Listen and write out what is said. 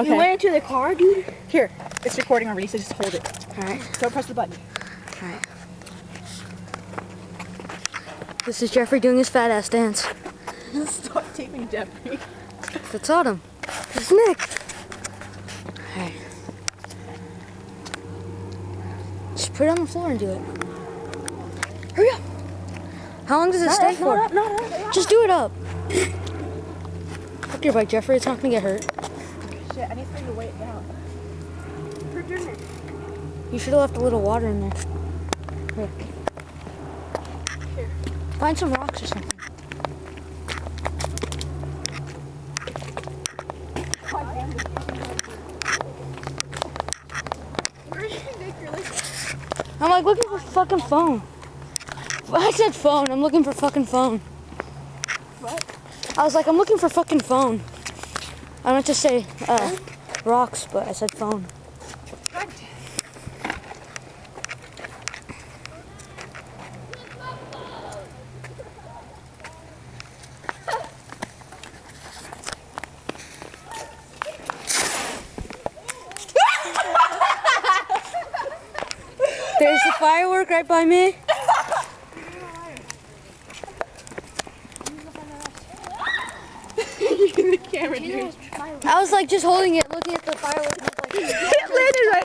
Okay. You went into the car, dude? Here, it's recording already, so just hold it. Alright. Don't press the button. Alright. This is Jeffrey doing his fat ass dance. Stop taping Jeffrey. That's Autumn. This is Nick. Alright. Just put it on the floor and do it. Hurry up. How long does it stay for? No. Just do it up. Look your bike, Jeffrey. It's not gonna get hurt. Shit, I need something to weigh it down. You should have left a little water in there. Here. Find some rocks or something. I'm like looking for fucking phone. I said phone. I'm looking for fucking phone. What? I was like, I'm looking for fucking phone. I meant to say rocks, but I said phone. What? There's the firework right by me. The camera, dude. I was like just holding it, looking at the firework.